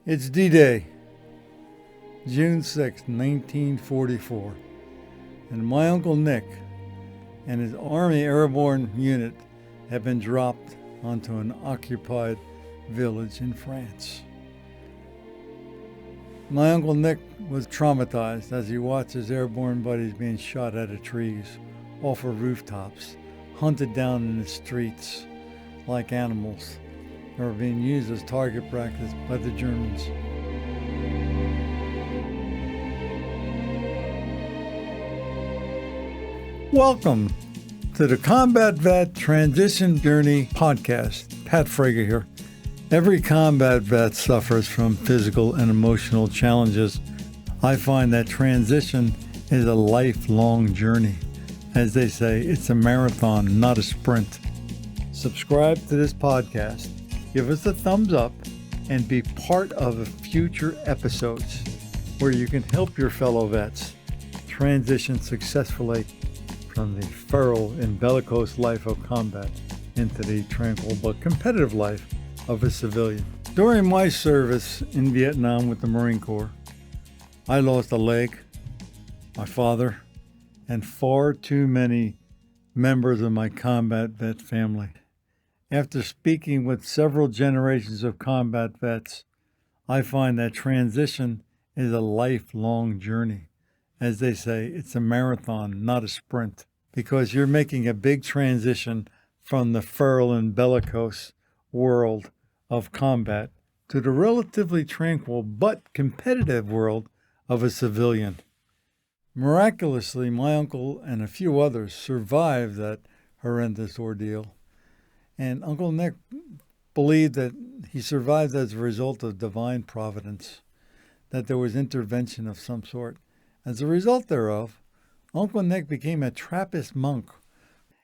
It's D-Day, June 6, 1944, and my Uncle Nick and his Army Airborne unit have been dropped onto an occupied village in France. My Uncle Nick was traumatized as he watched his airborne buddies being shot out of trees, off of rooftops, hunted down in the streets like animals, that were being used as target practice by the Germans. Welcome to the Combat Vet Transition Journey podcast. Pat Frega here. Every combat vet suffers from physical and emotional challenges. I find that transition is a lifelong journey. As they say, it's a marathon, not a sprint. Subscribe to this podcast, give us a thumbs up, and be part of future episodes where you can help your fellow vets transition successfully from the feral and bellicose life of combat into the tranquil but competitive life of a civilian. During my service in Vietnam with the Marine Corps, I lost a leg, my father, and far too many members of my combat vet family. After speaking with several generations of combat vets, I find that transition is a lifelong journey. As they say, it's a marathon, not a sprint, because you're making a big transition from the feral and bellicose world of combat to the relatively tranquil but competitive world of a civilian. Miraculously, my uncle and a few others survived that horrendous ordeal. And Uncle Nick believed that he survived as a result of divine providence, that there was intervention of some sort. As a result thereof, Uncle Nick became a Trappist monk.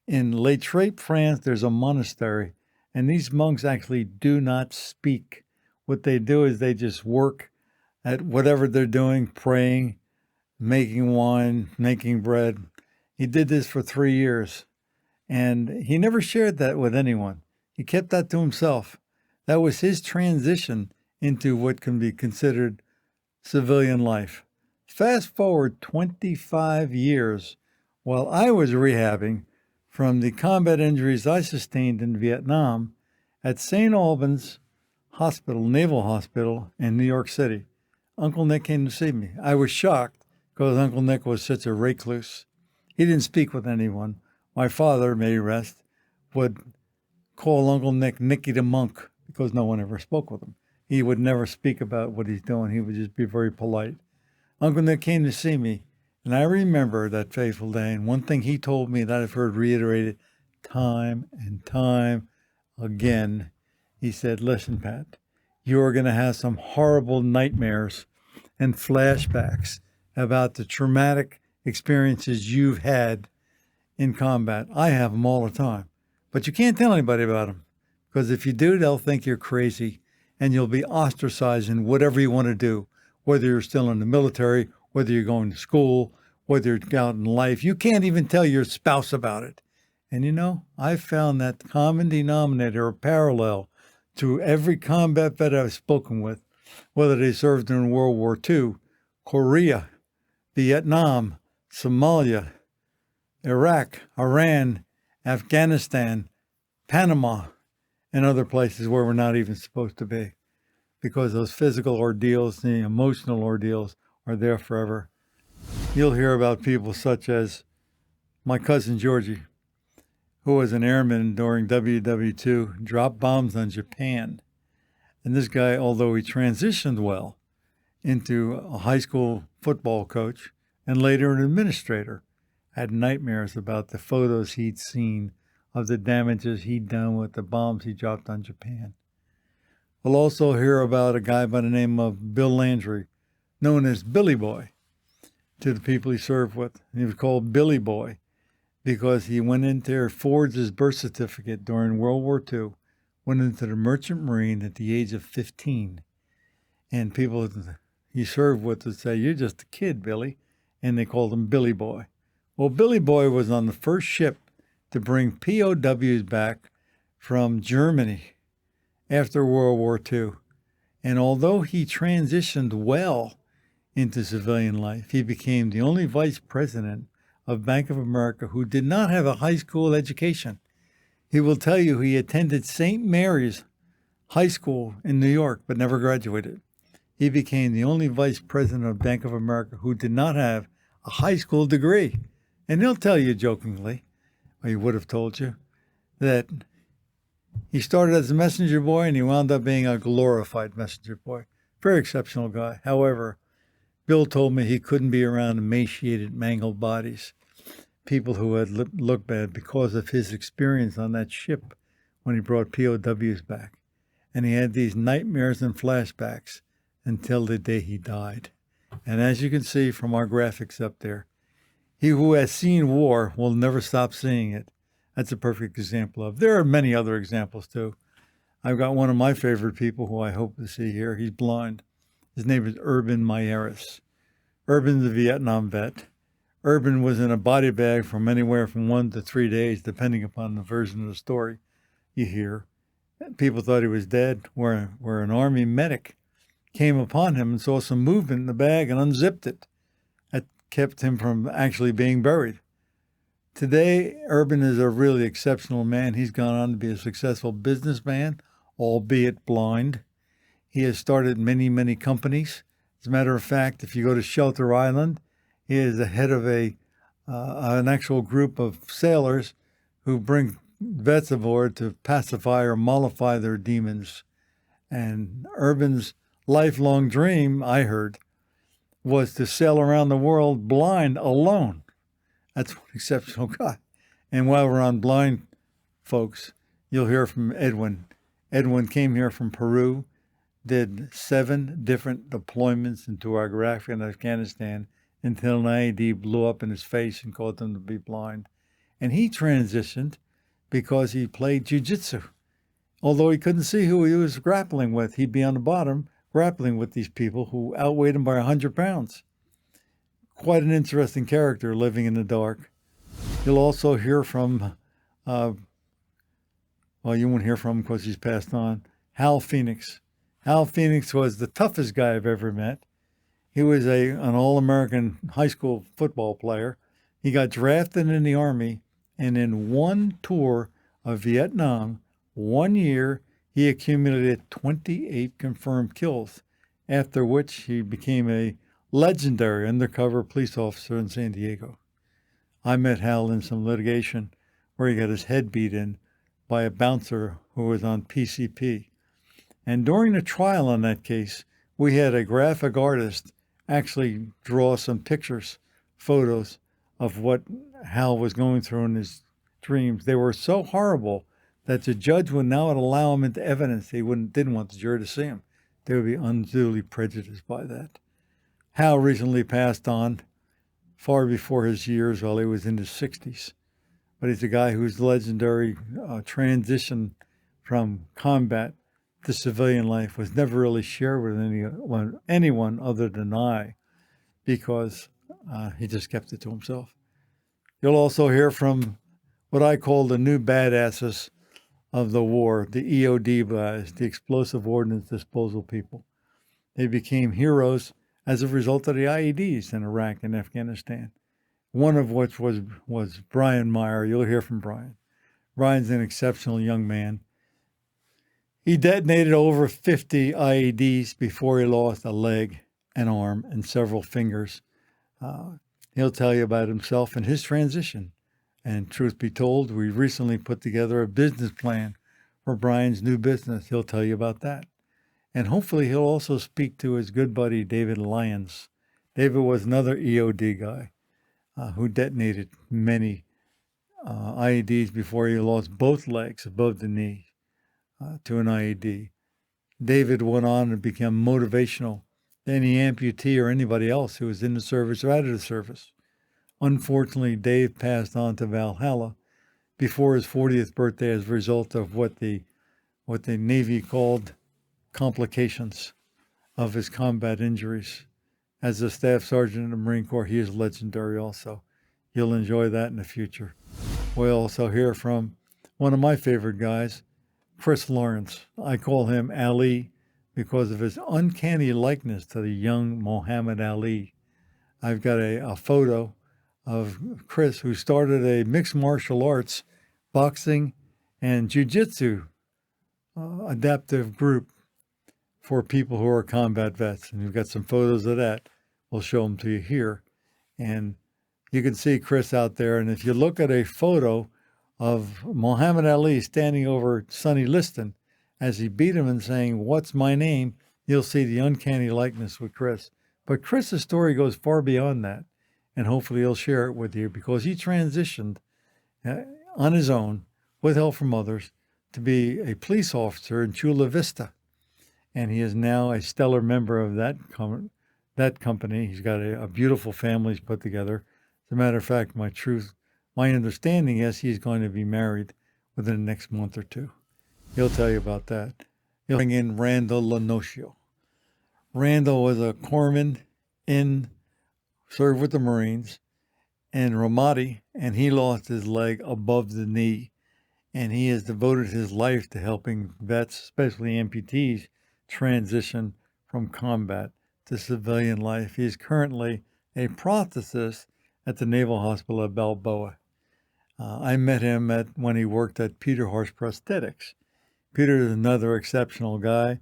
In Les Trappes, France, there's a monastery, and these monks actually do not speak. What they do is they just work at whatever they're doing, praying, making wine, making bread. He did this for 3 years, and he never shared that with anyone. He kept that to himself. That was his transition into what can be considered civilian life. Fast forward 25 years, while I was rehabbing from the combat injuries I sustained in Vietnam at St. Albans Hospital, Naval Hospital in New York City, Uncle Nick came to see me. I was shocked because Uncle Nick was such a recluse. He didn't speak with anyone. My father, may he rest, would call Uncle Nick Nicky the Monk because no one ever spoke with him. He would never speak about what he's doing. He would just be very polite. Uncle Nick came to see me, and I remember that fateful day. And one thing he told me that I've heard reiterated time and time again, he said, "Listen, Pat, you are going to have some horrible nightmares and flashbacks about the traumatic experiences you've had in combat. I have them all the time, but you can't tell anybody about them, because if you do, they'll think you're crazy and you'll be ostracized in whatever you want to do, whether you're still in the military, whether you're going to school, whether you're out in life. You can't even tell your spouse about it." And you know, I found that common denominator or parallel to every combat vet I've spoken with, whether they served in World War II, Korea, Vietnam, Somalia, Iraq, Iran, Afghanistan, Panama, and other places where we're not even supposed to be, because those physical ordeals, the emotional ordeals are there forever. You'll hear about people such as my cousin Georgie, who was an airman during WW2, dropped bombs on Japan. And this guy, although he transitioned well into a high school football coach and later an administrator, had nightmares about the photos he'd seen of the damages he'd done with the bombs he dropped on Japan. We'll also hear about a guy by the name of Bill Landry, known as Billy Boy to the people he served with. He was called Billy Boy because he went in there, forged his birth certificate during World War II, went into the Merchant Marine at the age of 15. And people he served with would say, "You're just a kid, Billy." And they called him Billy Boy. Well, Billy Boy was on the first ship to bring POWs back from Germany after World War II. And although he transitioned well into civilian life, he became the only vice president of Bank of America who did not have a high school education. He will tell you he attended St. Mary's High School in New York, but never graduated. He became the only vice president of Bank of America who did not have a high school degree. And he'll tell you jokingly, or he would have told you, that he started as a messenger boy and he wound up being a glorified messenger boy. Very exceptional guy. However, Bill told me he couldn't be around emaciated, mangled bodies, people who had looked bad, because of his experience on that ship when he brought POWs back. And he had these nightmares and flashbacks until the day he died. And as you can see from our graphics up there, he who has seen war will never stop seeing it. That's a perfect example of. There are many other examples too. I've got one of my favorite people who I hope to see here. He's blind. His name is Urban Maieri. Urban's a Vietnam vet. Urban was in a body bag from anywhere from 1 to 3 days, depending upon the version of the story you hear. People thought he was dead, where an Army medic came upon him and saw some movement in the bag and unzipped it. That kept him from actually being buried. Today, Urban is a really exceptional man. He's gone on to be a successful businessman, albeit blind. He has started many, many companies. As a matter of fact, if you go to Shelter Island, he is the head of an actual group of sailors who bring vets aboard to pacify or mollify their demons. And Urban's lifelong dream, I heard, was to sail around the world blind alone. That's one exceptional guy. And while we're on blind folks, you'll hear from Edwin. Edwin came here from Peru, did 7 different deployments into Iraq and Afghanistan until an IED blew up in his face and caused him to be blind. And he transitioned because he played jiu-jitsu. Although he couldn't see who he was grappling with, he'd be on the bottom grappling with these people who outweighed him by 100 pounds. Quite an interesting character living in the dark. You'll also hear from, you won't hear from him because he's passed on, Hal Phoenix. Hal Phoenix was the toughest guy I've ever met. He was an All-American high school football player. He got drafted in the Army, and in one tour of Vietnam, 1 year, he accumulated 28 confirmed kills, after which he became a legendary undercover police officer in San Diego. I met Hal in some litigation where he got his head beat in by a bouncer who was on PCP. And during the trial on that case, we had a graphic artist actually draw some pictures, photos of what Hal was going through in his dreams. They were so horrible that the judge would not allow him into evidence. He didn't want the jury to see him. They would be unduly prejudiced by that. Hal recently passed on far before his years while he was in his 60s. But he's a guy whose legendary transition from combat to civilian life was never really shared with anyone other than I, because he just kept it to himself. You'll also hear from what I call the new badasses of the war, the EOD guys, the explosive ordnance disposal people. They became heroes as a result of the IEDs in Iraq and Afghanistan, one of which was Brian Meyer. You'll hear from Brian. Brian's an exceptional young man. He detonated over 50 IEDs before he lost a leg, an arm, and several fingers. He'll tell you about himself and his transition. And truth be told, we recently put together a business plan for Brian's new business. He'll tell you about that. And hopefully he'll also speak to his good buddy, David Lyons. David was another EOD guy who detonated many IEDs before he lost both legs above the knee to an IED. David went on and became motivational to any amputee or anybody else who was in the service or out of the service. Unfortunately, Dave passed on to Valhalla before his 40th birthday as a result of what the Navy called complications of his combat injuries. As a staff sergeant in the Marine Corps, he is legendary also. You'll enjoy that in the future. We'll also hear from one of my favorite guys, Chris Lawrence. I call him Ali, because of his uncanny likeness to the young Muhammad Ali. I've got a photo of Chris, who started a mixed martial arts, boxing, and jiu-jitsu adaptive group for people who are combat vets. And we've got some photos of that. We'll show them to you here. And you can see Chris out there. And if you look at a photo of Muhammad Ali standing over Sonny Liston as he beat him and saying, "What's my name?" you'll see the uncanny likeness with Chris. But Chris's story goes far beyond that. And hopefully he'll share it with you, because he transitioned on his own, with help from others, to be a police officer in Chula Vista. And he is now a stellar member of that company. He's got a beautiful family he's put together. As a matter of fact, my understanding is he's going to be married within the next month or two. He'll tell you about that. He'll bring in Randall Lenoccio. Randall was a corpsman served with the Marines in Ramadi, and he lost his leg above the knee. And he has devoted his life to helping vets, especially amputees, transition from combat to civilian life. He's currently a prosthetist at the Naval Hospital of Balboa. I met him when he worked at Peter Horse Prosthetics. Peter is another exceptional guy.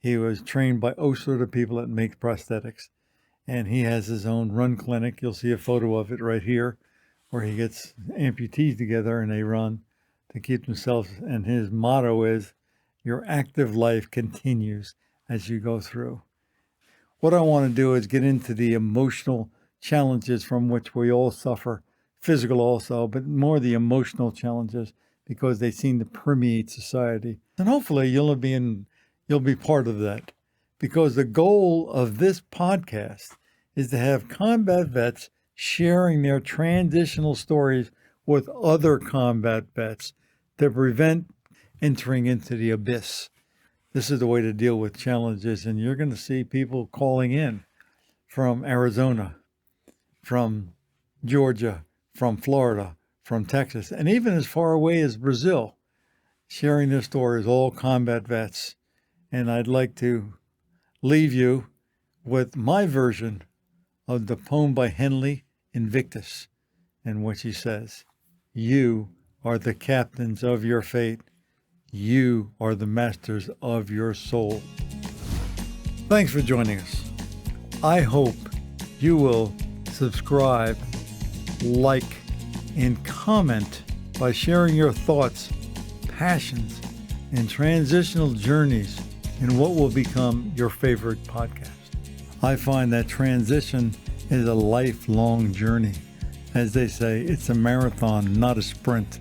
He was trained by Osler, the people that make prosthetics. And he has his own run clinic. You'll see a photo of it right here, where he gets amputees together and they run to keep themselves. And his motto is, "Your active life continues as you go through." What I want to do is get into the emotional challenges from which we all suffer, physical also, but more the emotional challenges, because they seem to permeate society. And hopefully you'll be part of that, because the goal of this podcast is to have combat vets sharing their transitional stories with other combat vets to prevent entering into the abyss. This is the way to deal with challenges. And you're going to see people calling in from Arizona, from Georgia, from Florida, from Texas, and even as far away as Brazil, sharing their stories, all combat vets. And I'd like to leave you with my version of the poem by Henley Invictus, in which he says, "You are the captains of your fate. You are the masters of your soul." Thanks for joining us. I hope you will subscribe, like, and comment by sharing your thoughts, passions, and transitional journeys in what will become your favorite podcast. I find that transition is a lifelong journey. As they say, it's a marathon, not a sprint.